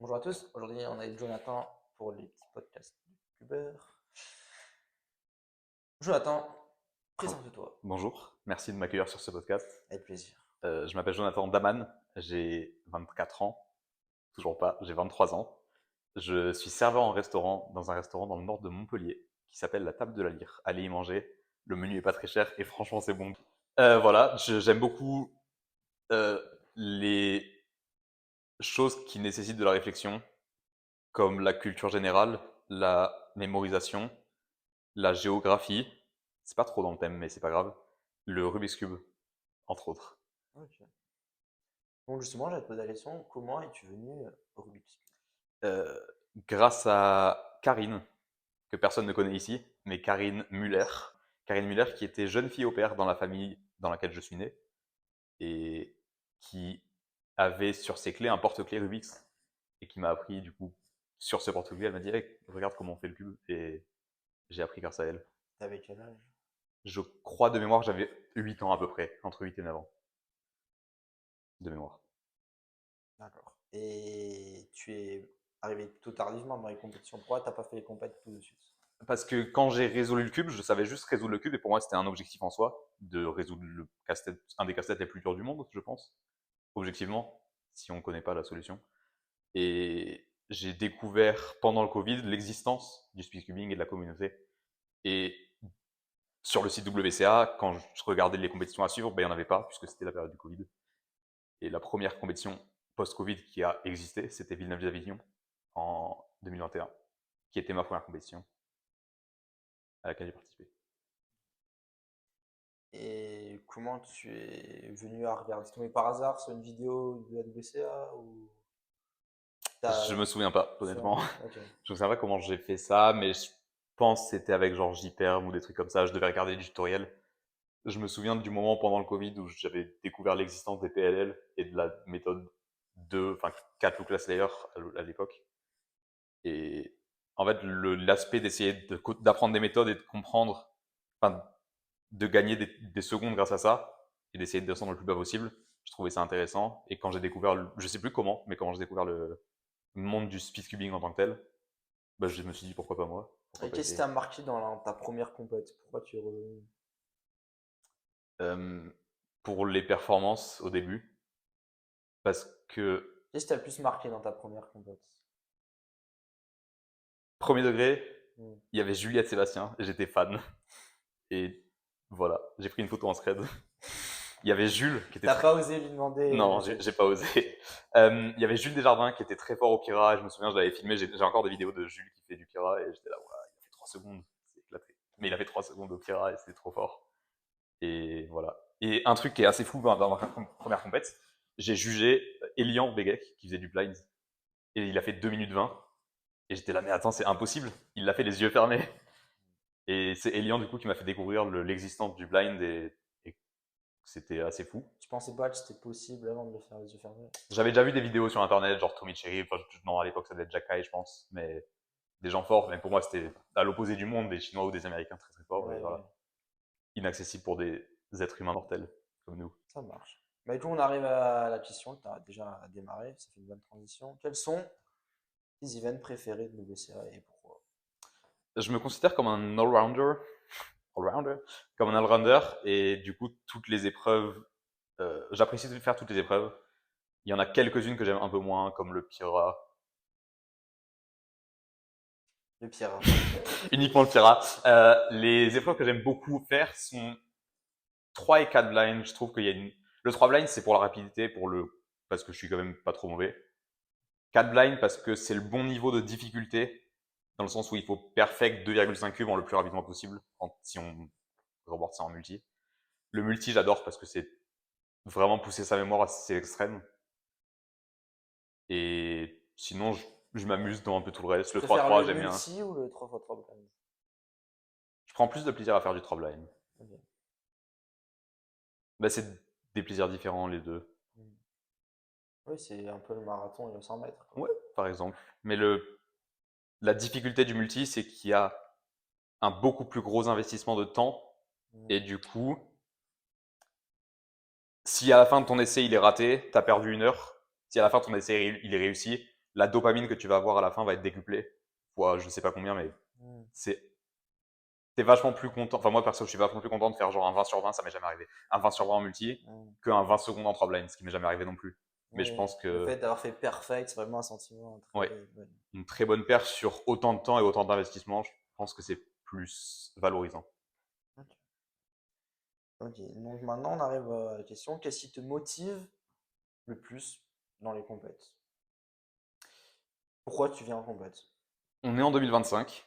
Bonjour à tous, aujourd'hui on est avec Jonathan pour les petits podcasts de youtubeurs. Jonathan, présente-toi. Bonjour, merci de m'accueillir sur ce podcast. Avec plaisir. Je m'appelle Jonathan Daman, j'ai 24 ans, toujours pas, j'ai 23 ans. Je suis serveur en restaurant, dans un restaurant dans le nord de Montpellier, qui s'appelle la Table de la Lyre. Allez y manger, le menu est pas très cher et franchement c'est bon. Voilà, j'aime beaucoup euh, les choses qui nécessitent de la réflexion, comme la culture générale, la mémorisation, la géographie. C'est pas trop dans le thème, mais c'est pas grave. Le Rubik's Cube, entre autres. Ok. Donc justement, j'allais te poser la question, comment es-tu venu au Rubik's Cube? Euh, Grâce à Karine, que personne ne connaît ici, mais Karine Muller. Karine Muller qui était jeune fille au père dans la famille dans laquelle je suis né et qui avait sur ses clés un porte-clés Rubik's et qui m'a appris du coup sur ce porte-clés, elle m'a dit hey, regarde comment on fait le cube et j'ai appris grâce à elle. T'avais quel âge? Je crois de mémoire que j'avais 8 ans à peu près, entre 8 et 9 ans de mémoire. D'accord. Et tu es arrivé plutôt tardivement dans les compétitions. Pourquoi t'as pas fait les compétitions tout de suite? Parce que quand j'ai résolu le cube, je savais juste résoudre le cube et pour moi c'était un objectif en soi de résoudre le casse-tête, un des casse-têtes les plus durs du monde, je pense, objectivement, si on ne connaît pas la solution. Et j'ai découvert pendant le Covid l'existence du speedcubing et de la communauté. Et sur le site WCA, quand je regardais les compétitions à suivre, ben, il n'y en avait pas puisque c'était la période du Covid. Et la première compétition post-Covid qui a existé, c'était Villeneuve-d'Avignon en 2021, qui était ma première compétition à laquelle j'ai participé. Et comment tu es venu à regarder? C'est tombé par hasard sur une vidéo de la WCA ou Je t'as... me souviens pas, Tu te souviens honnêtement. pas? Ok. Je me souviens pas comment j'ai fait ça, mais je pense que c'était avec genre JPerm ou des trucs comme ça. Je devais regarder du tutoriel. Je me souviens du moment pendant le Covid où j'avais découvert l'existence des PLL et de la méthode 2, enfin 4 look class layer à l'époque. Et en fait, l'aspect d'essayer d'apprendre des méthodes et de comprendre, enfin, de gagner des secondes grâce à ça et d'essayer de descendre le plus bas possible, je trouvais ça intéressant. Et quand j'ai découvert, je sais plus comment, mais quand j'ai découvert le monde du speedcubing en tant que tel, bah, je me suis dit pourquoi pas moi, pourquoi Et pas qu'est-ce qui essayer. t'a marqué dans ta première compète? Pourquoi tu es revenu? Euh, pour les performances au début, parce que Qu'est-ce qui t'a le plus marqué dans ta première compète? premier degré, Hmm. il y avait Juliette Sébastien, j'étais fan. Et voilà, j'ai pris une photo en scred. Il y avait Jules qui était T'as très. pas osé lui demander Non, de t'aider. j'ai pas osé. Il y avait Jules Desjardins qui était très fort au Kira. Je me souviens, je l'avais filmé. J'ai encore des vidéos de Jules qui fait du Kira et j'étais là, ouais, il a fait 3 secondes. C'est éclaté. Mais il a fait 3 secondes au Kira et c'était trop fort. Et voilà. Et un truc qui est assez fou dans ma première compète, j'ai jugé Elian Begek qui faisait du blind et il a fait 2 minutes 20. Et j'étais là, mais attends, c'est impossible. Il l'a fait les yeux fermés. Et c'est Elian du coup qui m'a fait découvrir l'existence du blind et c'était assez fou. Tu pensais pas que c'était possible avant de le faire les yeux fermés? J'avais déjà vu des vidéos sur internet, genre Tommy Cherry, enfin, non, à l'époque ça devait être Jack Kai, je pense, mais des gens forts, mais pour moi c'était à l'opposé du monde, des Chinois ou des Américains très très forts, et Ouais, voilà, inaccessible pour des êtres humains mortels comme nous. ça marche. Mais du coup, on arrive à la question que tu as déjà démarré, ça fait une bonne transition. Quels sont tes events préférés de l'UBCA et pourquoi? Je me considère comme un all-rounder, all-rounder, comme un all-rounder, et du coup toutes les épreuves, j'apprécie de faire toutes les épreuves. Il y en a quelques-unes que j'aime un peu moins, comme le Pira, Le Pierre. uniquement le Pira. Les épreuves que j'aime beaucoup faire sont 3 et 4 blinds, je trouve qu'il y a une. Le 3 blinds, c'est pour la rapidité, parce que je suis quand même pas trop mauvais. 4 blinds, parce que c'est le bon niveau de difficulté, dans le sens où il faut perfect 2,5 cubes en le plus rapidement possible, si on remporte ça en multi. Le multi, j'adore parce que c'est vraiment pousser sa mémoire à ses extrêmes. Et sinon, je m'amuse dans un peu tout le reste. Tu Le préfères 3-3, le j'aime bien. multi ou le 3x3 blind? Je prends plus de plaisir à faire du 3 blinds. Ok. Bah, c'est des plaisirs différents, les deux. Hmm. Oui, c'est un peu le marathon et le 100 mètres, quoi. Ouais, par exemple. Mais la difficulté du multi, c'est qu'il y a un beaucoup plus gros investissement de temps. Hmm. Et du coup, si à la fin de ton essai il est raté, t'as perdu 1 heure. Si à la fin de ton essai il est réussi, la dopamine que tu vas avoir à la fin va être décuplée. Ouais, je sais pas combien, mais Mm. t'es vachement plus content. Enfin, moi, perso, je suis vachement plus content de faire genre un 20 sur 20, ça m'est jamais arrivé. Un 20 sur 20 en multi, Mm. qu'un 20 secondes en 3 blinds, ce qui m'est jamais arrivé non plus. Mais je Oui. pense Le fait que, d'avoir fait perfect, c'est vraiment un sentiment ouais, très bon. une très bonne perf sur autant de temps et autant d'investissement, je pense que c'est plus valorisant. Ok. Ok. Donc maintenant, on arrive à la question, qu'est-ce qui te motive le plus dans les compètes? Pourquoi tu viens en compète? On est en 2025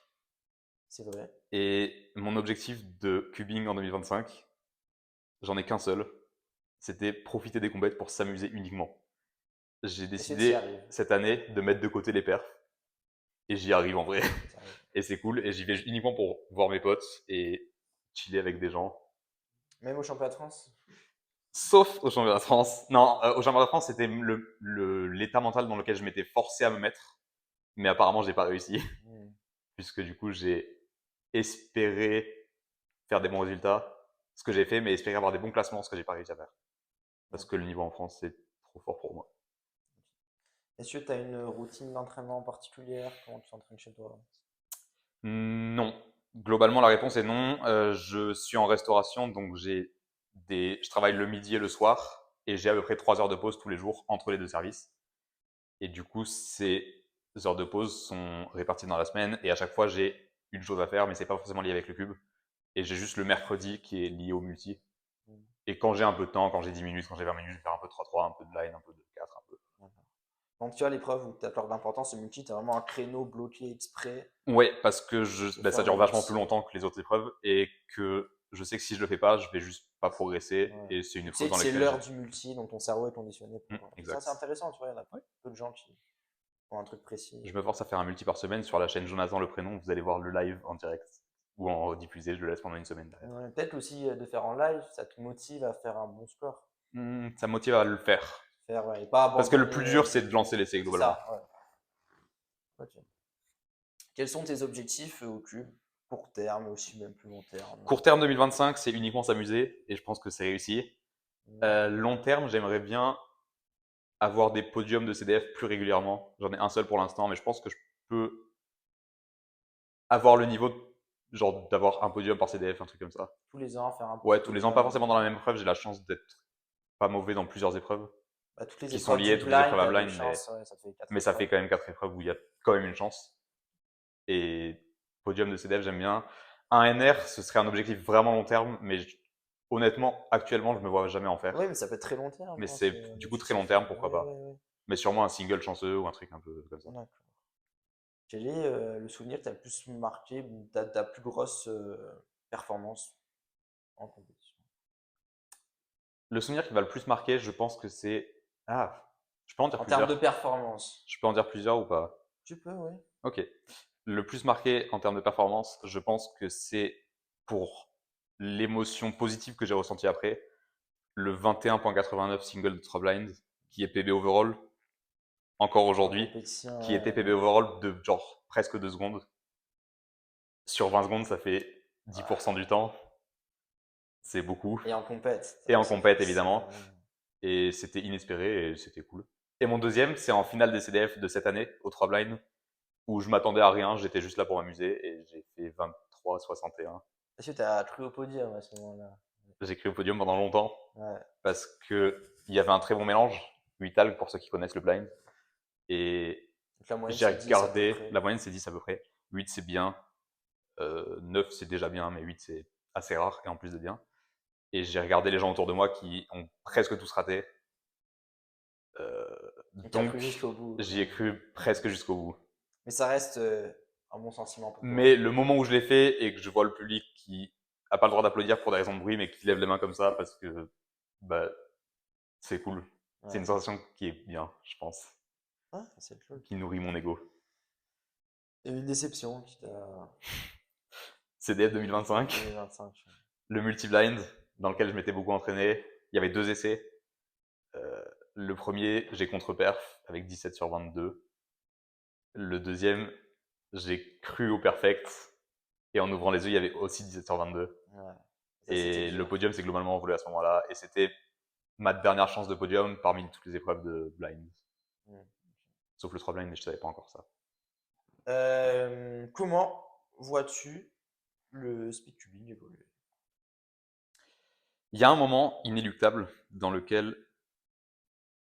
C'est vrai. et mon objectif de cubing en 2025, j'en ai qu'un seul. C'était profiter des compètes pour s'amuser uniquement. J'ai Est-ce que tu y décidé arrives? cette année de mettre de côté les perfs et j'y arrive en vrai. Tu y arrives. Et c'est cool. Et j'y vais uniquement pour voir mes potes et chiller avec des gens. Même au championnat de France? Sauf au championnat de France. Non, au championnat de France, c'était l'état mental dans lequel je m'étais forcé à me mettre. Mais apparemment, j'ai pas réussi. Mm. Puisque du coup, j'ai espéré faire des bons résultats. Ce que j'ai fait, mais espérer avoir des bons classements, ce que j'ai pas réussi à faire. Parce que le niveau en France, c'est trop fort pour moi. Est-ce que tu as une routine d'entraînement particulière? Comment tu t'entraînes chez toi? Non. Globalement, la réponse est non. Je suis en restauration, donc je travaille le midi et le soir, et j'ai à peu près 3 heures de pause tous les jours entre les deux services. Et du coup, ces heures de pause sont réparties dans la semaine, et à chaque fois, j'ai une chose à faire, mais c'est pas forcément lié avec le cube. Et j'ai juste le mercredi qui est lié au multi. Mm. Et quand j'ai un peu de temps, quand j'ai 10 minutes, quand j'ai 20 minutes, je vais faire un peu de 3-3, un peu de line, un peu de 4, un peu. D'accord. Donc tu as l'épreuve où tu accordes d'importance, c'est multi, tu as vraiment un créneau bloqué exprès Ouais, parce que pour ça faire le dure vachement plus multi. longtemps que les autres épreuves et que je sais que si je le fais pas, je vais juste pas progresser Ouais. et c'est une Et tu sais épreuve que dans c'est laquelle j'ai. l'heure du multi, donc ton cerveau est conditionné pour. Ça, c'est Exact. intéressant, tu vois, il y en a Ouais. peu de gens qui ont un truc précis. Je me force à faire un multi par semaine sur la chaîne Jonathan Le Prénom. Vous allez voir le live en direct ou en rediffusé. Je le laisse pendant une semaine derrière. Ouais, peut-être aussi de faire en live, ça te motive à faire un bon score. Ça me motive à le faire. Faire, ouais, et pas Parce que le plus abandonner. dur, c'est de lancer l'essai C'est globalement. ça, ouais. Ok. Quels sont tes objectifs au cube? Court terme, mais aussi même plus long terme. Court terme 2025, c'est uniquement s'amuser et je pense que c'est réussi. Mhm. Long terme, j'aimerais bien avoir des podiums de CDF plus régulièrement. J'en ai un seul pour l'instant, mais je pense que je peux avoir le niveau, genre d'avoir un podium par CDF, un truc comme ça. Tous les ans, faire un petit Ouais, tous les ans, pas podium. forcément dans la même épreuve. J'ai la chance d'être pas mauvais dans plusieurs épreuves Bah, toutes les qui sont épreuves du liées, toutes les blind, épreuves tu à as de blind, mais, chance, ouais, ça te fait 4 mais ça épreuves. fait quand même 4 épreuves où il y a quand même une chance. Et podium de CDF, j'aime bien. Un NR, ce serait un objectif vraiment long terme, mais honnêtement, actuellement, je me vois jamais en Oui, faire. mais ça peut être très long terme, Mais hein, c'est c'est un du coup très objectif. long terme, pourquoi Ouais, pas. ouais, ouais. Mais sûrement un single chanceux ou un truc un peu comme ça. D'accord. Quel est le souvenir qui t'a le plus marqué, ou ta plus grosse performance en compétition? Le souvenir qui va le plus marquer, je pense que c'est. Ah, je peux en dire En termes de plusieurs. performance. Je peux en dire plusieurs ou pas? Tu peux, oui. Ok. Le plus marqué en termes de performance, je pense que c'est pour l'émotion positive que j'ai ressentie après, le 21.89 single de 3 blinds, qui est PB overall, encore En aujourd'hui, compétition, qui était ouais. PB overall de genre presque 2 secondes. Sur 20 secondes, ça fait 10% Ouais. du temps. C'est beaucoup. Et en compète, Et en ça fait compète, ça. évidemment. Et c'était inespéré et c'était cool. Et mon deuxième, c'est en finale des CDF de cette année, au 3 blinds, où je m'attendais à rien, j'étais juste là pour m'amuser et j'ai fait 23,61. Est-ce que tu as cru au podium à ce moment-là? J'ai cru au podium pendant longtemps Ouais. parce que il y avait un très bon mélange. 8 algues pour ceux qui connaissent le blind. Et Donc la moyenne, j'ai c'est 10 à peu regardé, près. la moyenne c'est 10 à peu près. 8 c'est bien, 9 c'est déjà bien, mais 8 c'est assez rare et en plus de bien. Et j'ai regardé les gens autour de moi qui ont presque tous raté. Et tu as Donc cru jusqu'au bout. j'y ai cru presque jusqu'au bout. Mais ça reste un bon sentiment pour toi. Mais le moment où je l'ai fait et que je vois le public qui a pas le droit d'applaudir pour des raisons de bruit, mais qui lève les mains comme ça parce que bah, c'est cool. C'est une Ouais. sensation qui est bien, je pense, Ouais, c'est cool. qui nourrit mon ego. Il y a eu une déception qui t'a. CDF 2025, 2025. le multi-blind dans lequel je m'étais beaucoup entraîné. Il y avait 2 essais. Le premier, j'ai contre-perf avec 17 sur 22. Le deuxième, j'ai cru au perfect. Et en ouvrant les yeux, il y avait aussi 17 sur 22. Ouais. Ça, c'était Et le dur. podium s'est globalement envolé à ce moment-là. Et c'était ma dernière chance de podium parmi toutes les épreuves de blind. Mm. Sauf le 3 blind, mais je savais pas encore ça. Comment vois-tu le speedcubing évoluer? Il y a un moment inéluctable dans lequel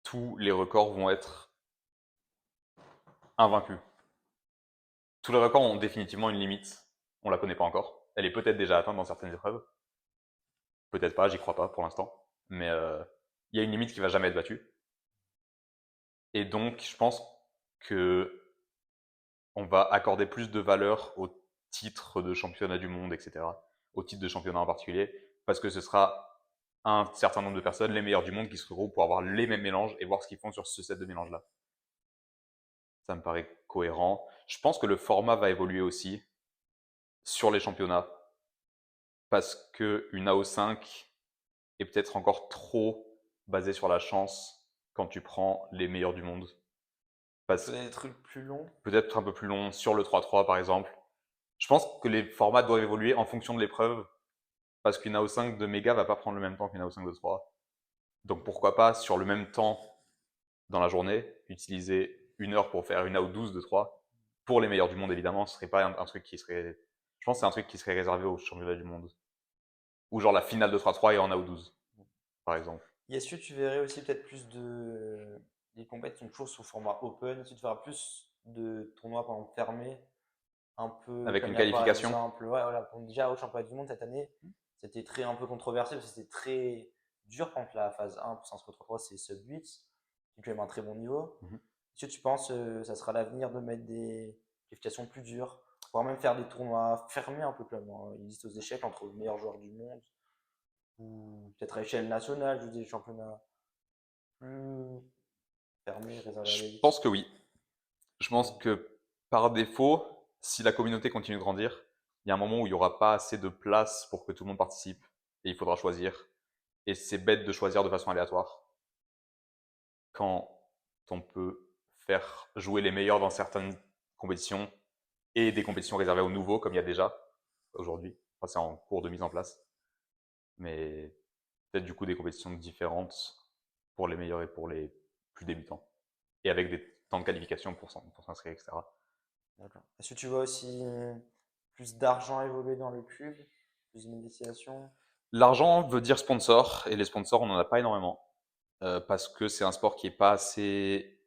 tous les records vont être invaincus. Tous les records ont définitivement une limite. On la connaît pas encore. Elle est peut-être déjà atteinte dans certaines épreuves. Peut-être pas, j'y crois pas pour l'instant. Mais il y a une limite qui va jamais être battue. Et donc, je pense que on va accorder plus de valeur au titre de championnat du monde, etc. Au titre de championnat en particulier, parce que ce sera un certain nombre de personnes, les meilleurs du monde, qui se regroupent pour avoir les mêmes mélanges et voir ce qu'ils font sur ce set de mélanges-là. Ça me paraît cohérent. Je pense que le format va évoluer aussi sur les championnats, parce que une AO5 est peut-être encore trop basée sur la chance quand tu prends les meilleurs du monde. Parce Des trucs plus longs? peut-être un peu plus long sur le 3-3 par exemple. Je pense que les formats doivent évoluer en fonction de l'épreuve, parce qu'une AO5 de méga va pas prendre le même temps qu'une AO5 de 3. Donc pourquoi pas sur le même temps dans la journée, utiliser 1 heure pour faire une AO12 de 3. Pour les meilleurs du monde évidemment, ce serait pas un truc qui serait... Je pense que c'est un truc qui serait réservé aux championnats du monde. Ou genre la finale de 3-3 et en AO12, par exemple. Et est-ce que tu verrais aussi peut-être plus de... Les compétitions toujours sous format open, est-ce que tu feras plus de tournois par exemple fermés, un peu Avec comme une il y a par qualification. exemple, ouais, voilà, comme déjà au championnat du monde cette année, c'était très un peu controversé parce que c'était très dur quand la phase 1 pour s'inscrire 3 c'est sub 8, qui est quand même un très bon niveau. Mhm. Est-ce que tu penses que ça sera l'avenir de mettre des qualifications plus dures, voire même faire des tournois fermés un peu comme il existe aux échecs entre les meilleurs joueurs du monde, ou peut-être à échelle nationale, je dis des championnats plus fermés, réservés à Je l'élite? pense que oui. Je pense que par défaut, si la communauté continue de grandir, il y a un moment où il n'y aura pas assez de place pour que tout le monde participe et il faudra choisir. Et c'est bête de choisir de façon aléatoire quand on peut faire jouer les meilleurs dans certaines compétitions et des compétitions réservées aux nouveaux comme il y a déjà aujourd'hui. Enfin, c'est en cours de mise en place. Mais peut-être du coup des compétitions différentes pour les meilleurs et pour les plus débutants. Et avec des temps de qualification pour s'inscrire, etc. D'accord. Est-ce que tu vois aussi plus d'argent évoluer dans le cube, plus de médiation? L'argent veut dire sponsor, et les sponsors, on n'en a pas énormément, parce que c'est un sport qui n'est pas assez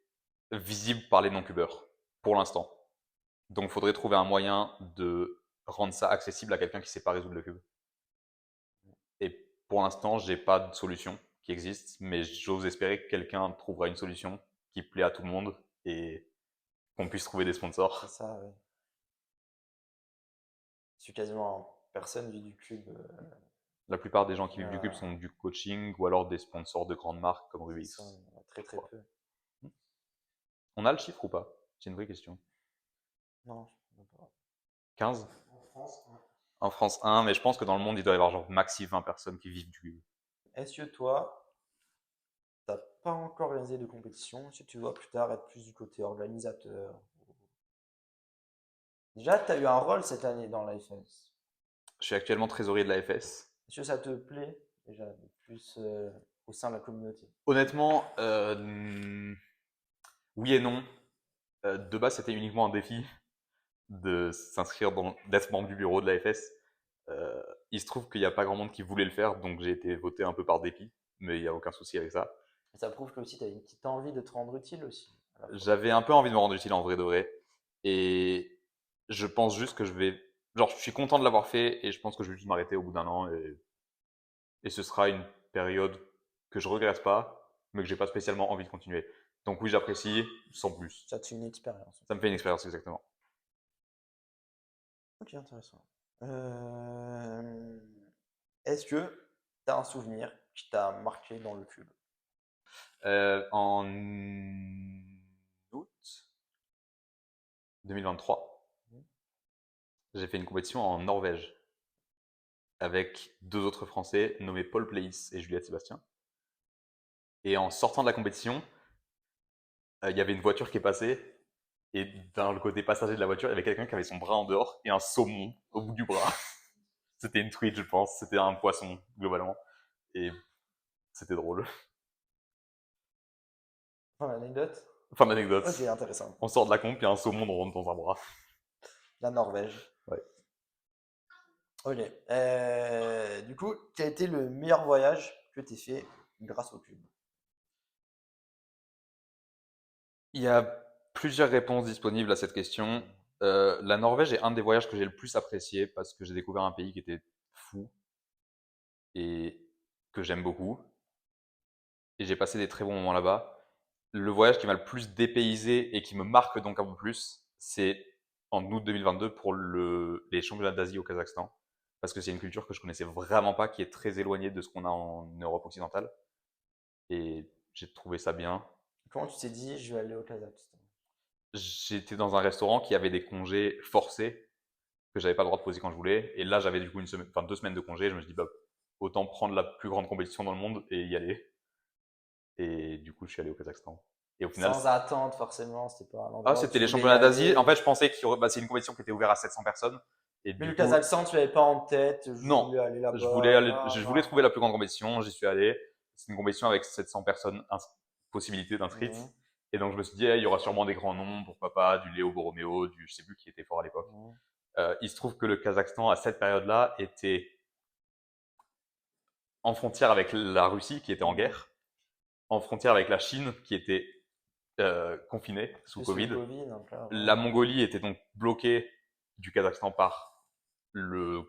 visible par les non-cubeurs, pour l'instant. Donc, il faudrait trouver un moyen de rendre ça accessible à quelqu'un qui ne sait pas résoudre le cube. Et pour l'instant, j'ai pas de solution qui existe, mais j'ose espérer que quelqu'un trouvera une solution qui plaît à tout le monde et qu'on puisse trouver des C'est sponsors. ça, ouais. Parce que quasiment personne vit du cube. La plupart des gens qui vivent du cube Euh, sont du coaching ou alors des sponsors de grandes marques comme c'est ça, Rubix, il y en a très je très crois. peu. On a le chiffre ou pas? C'est une vraie question. Non, je ne sais pas. 15? En France, ouais. En France 1, mais je pense que dans le monde, il doit y avoir genre maxi 20 personnes qui vivent du cube. Est-ce que toi, t'as pas encore organisé de compétition? Est-ce que tu vois plus tard être plus du côté organisateur? Déjà, tu as eu un rôle cette année dans la FS. Je suis actuellement trésorier de la FS. Est-ce que ça te plaît déjà de plus au sein de la communauté? Honnêtement, oui et non. De base, c'était uniquement un défi de s'inscrire d'être membre du bureau de la FS. Euh, il se trouve qu'il n'y a pas grand monde qui voulait le faire, donc j'ai été voté un peu par dépit, mais il n'y a aucun souci avec ça. Et ça prouve que aussi tu as une petite envie de te rendre utile aussi, à la fois. J'avais un peu envie de me rendre utile en vrai de vrai, et je pense juste que je vais, genre, je suis content de l'avoir fait, et je pense que je vais juste m'arrêter au bout d'un an, et ce sera une période que je regrette pas, mais que j'ai pas spécialement envie de continuer. Donc oui, j'apprécie, sans plus. Ça te fait une expérience. Ça me fait une expérience exactement. Ok, intéressant. Euh, Est-ce que tu as un souvenir qui t'a marqué dans le cube? En août 2023, j'ai fait une compétition en Norvège avec deux autres Français nommés Paul Pléis et Juliette Sébastien. Et en sortant de la compétition, il y avait une voiture qui est passée. Et dans le côté passager de la voiture, il y avait quelqu'un qui avait son bras en dehors et un saumon au bout du bras. C'était une truite, je pense. C'était un poisson, globalement. Et c'était drôle. Enfin, l'anecdote? Fin d'anecdote. Ok, intéressant. On sort de la comp, il y a un saumon dans un bras. La Norvège. Ouais. Ok. Du coup, quel a été le meilleur voyage que tu as fait grâce au cube? Il y a plusieurs réponses disponibles à cette question. La Norvège est un des voyages que j'ai le plus apprécié parce que j'ai découvert un pays qui était fou et que j'aime beaucoup. Et j'ai passé des très bons moments là-bas. Le voyage qui m'a le plus dépaysé et qui me marque donc un peu plus, c'est en août 2022 pour les championnats d'Asie au Kazakhstan. Parce que c'est une culture que je connaissais vraiment pas, qui est très éloignée de ce qu'on a en Europe occidentale. Et j'ai trouvé ça bien. Comment tu t'es dit, je vais aller au Kazakhstan? J'étais dans un restaurant qui avait des congés forcés que j'avais pas le droit de poser quand je voulais. Et là, j'avais du coup 2 semaines de congé. Je me suis dit, bah, autant prendre la plus grande compétition dans le monde et y aller. Et du coup, je suis allé au Kazakhstan. Et au final, Sans attente, forcément, c'était pas un ah, endroit où c'était tu les voulais y championnats d'Asie. En aller. fait, je pensais qu'il y aurait, bah, c'est une compétition qui était ouverte à 700 personnes. Et Mais du le coup, Kazakhstan, tu l'avais pas en tête, je non, voulais aller je voulais là-bas. aller, Non, je voulais non. trouver la plus grande compétition. J'y suis allé. C'est une compétition avec 700 personnes, possibilité d'inscrites. Mhm, Et donc, je me suis dit, eh, il y aura sûrement des grands noms, pourquoi pas, du Léo Borromeo, je sais plus qui était fort à l'époque. mhm. Il se trouve que le Kazakhstan, à cette période-là, était en frontière avec la Russie, qui était en guerre, en frontière avec la Chine, qui était confinée sous Plus sous le Covid. Covid, donc là, La ouais. Mongolie était donc bloquée du Kazakhstan par le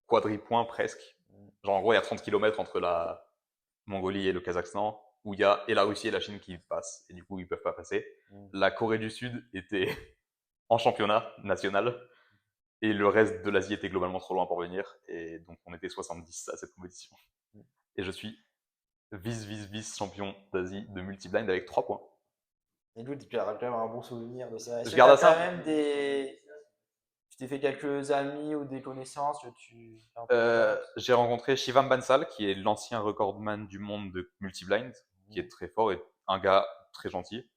quadripoint presque. Mhm, Genre, en gros, il y a 30 kilomètres entre la Mongolie et le Kazakhstan, où il y a et la Russie et la Chine qui passent, et du coup, ils peuvent pas passer. mhm. La Corée du Sud était en championnat national, et le reste de l'Asie était globalement trop loin pour venir, et donc on était 70 à cette compétition. Et je suis vice champion d'Asie de multiblind avec 3 points. Et du coup, tu as quand même un bon souvenir de ça. Est-ce Je que tu garde as à quand ça. même des. Tu t'es fait quelques amis ou des connaissances que tu fais un peu contact? J'ai rencontré Shivam Bansal, qui est l'ancien recordman du monde de multiblind, qui est très fort et un gars très gentil,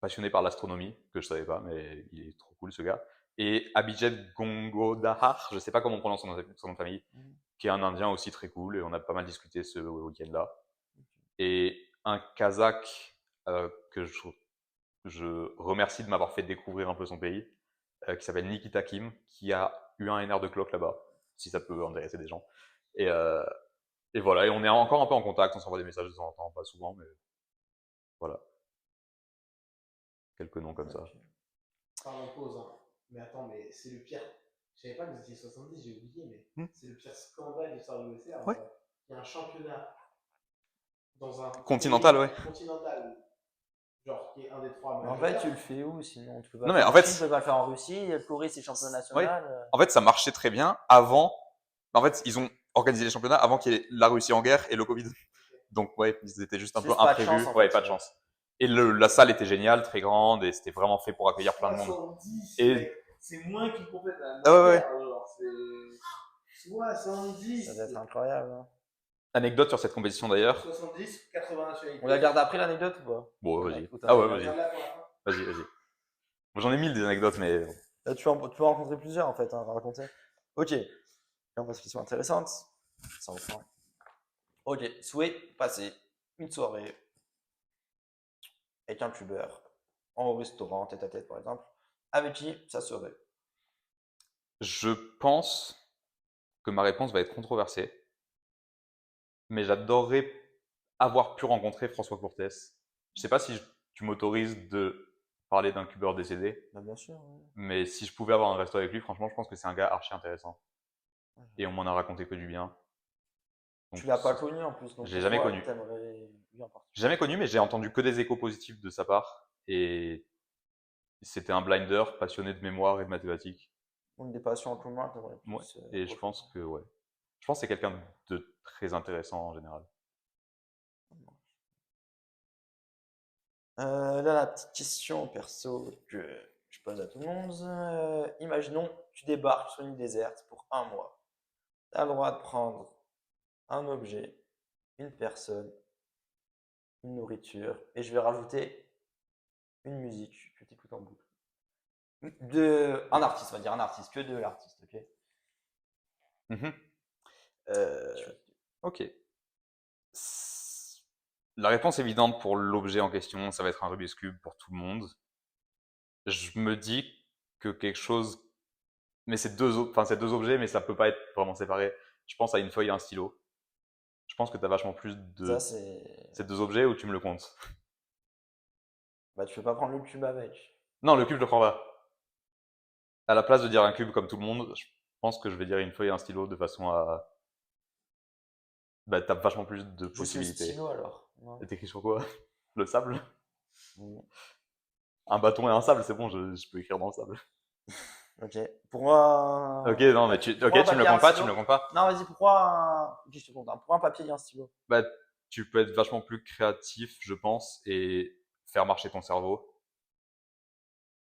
passionné par l'astronomie, que je savais pas, mais il est trop cool ce gars. Et Abhijit Gongodahar, je sais pas comment on prononce son nom de famille, Mhm. qui est un Indien aussi très cool, et on a pas mal discuté ce week-end-là. Et un Kazakh que je remercie de m'avoir fait découvrir un peu son pays, qui s'appelle Nikita Kim, qui a eu un NR de clock là-bas, si ça peut intéresser des gens. Et, euh, et voilà, et on est encore un peu en contact, on s'envoie des messages de temps en temps, pas souvent, mais voilà, quelques noms comme ça. Ok. Pardon, pause, hein. Mais attends, mais c'est le pire. Je savais pas que vous étiez 70, j'ai oublié, mais c'est le pire scandale de l'histoire de l'UEC. Ouais. Il y a un championnat dans un Continental, pays ouais. continental, genre qui est un des trois Mais en fait, majeurs. tu le fais où sinon? Tu peux pas Non, le mais faire en en Chine, tu fait, peux pas le faire en Russie. Le Corée, c'est championnat ouais. national. En fait, ça marchait très bien avant. En fait, ils ont organisé les championnats avant qu'il y ait la Russie en guerre et le Covid. Donc, ouais, ils étaient juste un C'est peu juste pas de chance imprévus. en Ouais, fait. pas de chance. Et la salle était géniale, très grande, et c'était vraiment fait pour accueillir plein de monde. 70, Et mec, c'est moins qu'une compétition. ah ouais, ouais. Genre, c'est 70. Ça doit être incroyable, hein. Anecdote sur cette compétition d'ailleurs. 70, 80 nationalités. On la garde après l'anecdote ou pas? Bon, Ouais, vas-y. écoute, Ah ouais, anecdote. vas-y. Regarde-la pour la fin. Vas-y, vas-y. Moi, j'en ai 1000 des anecdotes, mais Là, tu peux en rencontrer plusieurs en fait, hein, à raconter. Ok. Et on passe aux questions intéressantes. Ça reprend. Ok. Souhait passer une soirée avec un tubeur en restaurant, tête à tête par exemple. Avec qui ça serait? je pense que ma réponse va être controversée. Mais j'adorerais avoir pu rencontrer François Courtès. Je sais pas si tu m'autorises de parler d'un cubeur décédé, Bah, bien sûr. Ouais. mais si je pouvais avoir un resto avec lui, franchement, je pense que c'est un gars archi intéressant. Ouais. Et on m'en a raconté que du bien. Donc, Tu l'as pas connu en plus, donc j'ai jamais pourquoi connu. t'aimerais lui en partie? J'ai jamais connu, mais j'ai entendu que des échos positifs de sa part. Et c'était un blinder passionné de mémoire et de mathématiques. Une des passions en commun, t'aimerais Ouais. plus Et je pense que, ouais. Je pense que c'est quelqu'un de très intéressant en général. Là, la petite question perso que je pose à tout le monde. Imaginons, tu débarques sur une île déserte pour un mois. Tu as le droit de prendre un objet, une personne, une nourriture, et je vais rajouter une musique que tu écoutes en boucle. Un artiste, on va dire un artiste, que de l'artiste, ok? Mhm. Ok. La réponse évidente pour l'objet en question, ça va être un Rubik's Cube pour tout le monde. Je me dis que quelque chose, mais c'est deux objets, mais ça peut pas être vraiment séparé. Je pense à une feuille et un stylo. Je pense que tu as vachement plus Ça, de c'est. ces deux objets ou tu me le comptes. Bah, tu peux pas prendre le cube avec. Non, le cube, je le prends pas. À la place de dire un cube comme tout le monde, je pense que je vais dire une feuille et un stylo de façon à. Bah, t'as vachement plus de Juste le possibilités. stylo alors. Non. Et t'écris sur quoi? Le sable? Mm. Un bâton et un sable, c'est bon, je peux écrire dans le sable. Ok. Pour un. Ok, non, mais Pour un tu me le papier et un comptes pas, tu stylo. me le comptes pas. Non, vas-y, pourquoi un. Ok, je te compte. Pour un papier et un stylo. Bah, tu peux être vachement plus créatif, je pense, et faire marcher ton cerveau.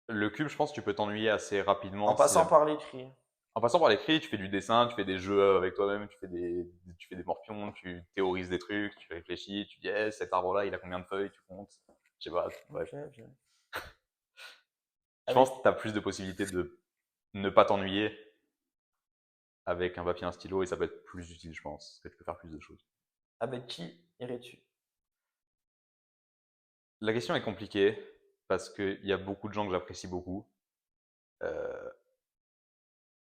Le cube, je pense que tu peux t'ennuyer assez rapidement En passant par l'écrit. en passant par l'écrit, tu fais du dessin, tu fais des jeux avec toi-même, tu fais des morpions, tu théorises des trucs, tu réfléchis, tu dis, eh, cet arbre-là, il a combien de feuilles, tu comptes. Je sais pas, bref. Ok, ok. Je Avec, pense que tu as plus de possibilités de ne pas t'ennuyer avec un papier et un stylo et ça peut être plus utile, je pense, parce que tu peux faire plus de choses. avec qui irais-tu? La question est compliquée parce qu'il y a beaucoup de gens que j'apprécie beaucoup euh,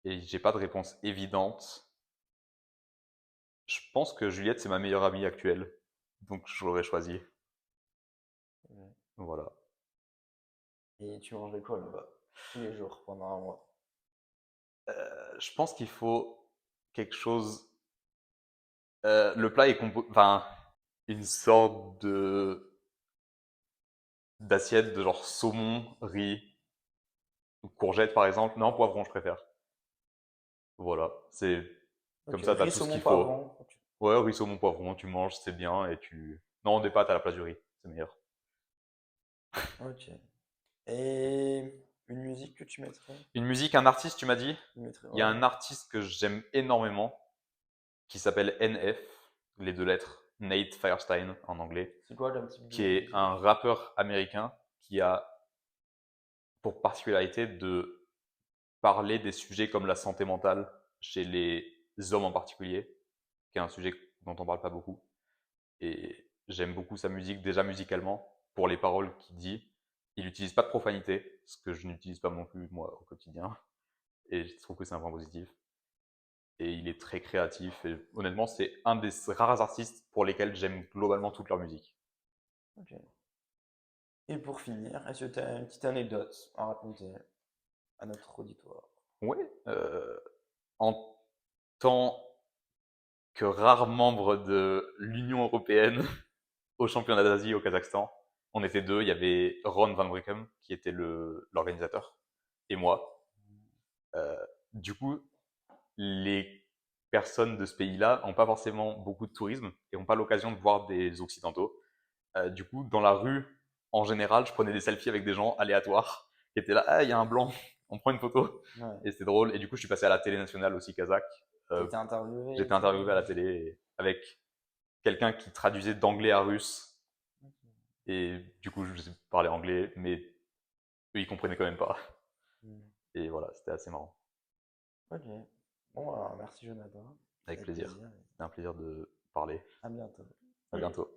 et j'ai pas de réponse évidente. Je pense que Juliette, c'est ma meilleure amie actuelle, donc je l'aurais choisie. Ouais. Voilà. Et tu mangerais quoi là-bas? Tous les jours pendant un mois. Je pense qu'il faut quelque chose. Le plat est enfin, une sorte de d'assiette de genre saumon, riz, ou courgette par exemple. Non, poivron, je préfère. Voilà, c'est comme Ok, ça, t'as riz, tout ce saumon, qu'il faut. poivron. Ok. Ouais, riz, saumon, poivron, tu manges, c'est bien et tu. Non, des pâtes à la place du riz, c'est meilleur. Ok. Et une musique que tu mettrais? Une musique, un artiste, tu m'as dit? Tu mettrais, Il y a ouais. un artiste que j'aime énormément qui s'appelle NF, les deux lettres, Nate Firestein en anglais, C'est quoi comme type de qui est musique? un rappeur américain qui a pour particularité de parler des sujets comme la santé mentale chez les hommes en particulier, qui est un sujet dont on parle pas beaucoup. Et j'aime beaucoup sa musique, déjà musicalement, pour les paroles qu'il dit. Il n'utilise pas de profanité, ce que je n'utilise pas non plus moi au quotidien. Et je trouve que c'est un point positif. Et il est très créatif. Et honnêtement, c'est un des rares artistes pour lesquels j'aime globalement toute leur musique. Ok. Et pour finir, est-ce que tu as une petite anecdote à raconter à notre auditoire? Ouais. En tant que rare membre de l'Union européenne au championnat d'Asie au Kazakhstan, on était deux. Il y avait Ron Van Brickem, qui était l'organisateur, et moi. Euh, du coup, les personnes de ce pays-là n'ont pas forcément beaucoup de tourisme et n'ont pas l'occasion de voir des Occidentaux. Du coup, dans la rue, en général, je prenais des selfies avec des gens aléatoires qui étaient là, ah, il y a un blanc, on prend une photo. Ouais. Et c'était drôle. Et du coup, je suis passé à la télé nationale aussi kazakh. T'as Euh, été interviewé et J'étais tout. interviewé à la télé avec quelqu'un qui traduisait d'anglais à russe. Et du coup, je parlais anglais, mais eux, ils comprenaient quand même pas. Hmm. Et voilà, c'était assez marrant. Ok. Bon, alors, merci Jonathan. Avec Avec plaisir. plaisir. C'était un plaisir de parler. À bientôt. À bientôt.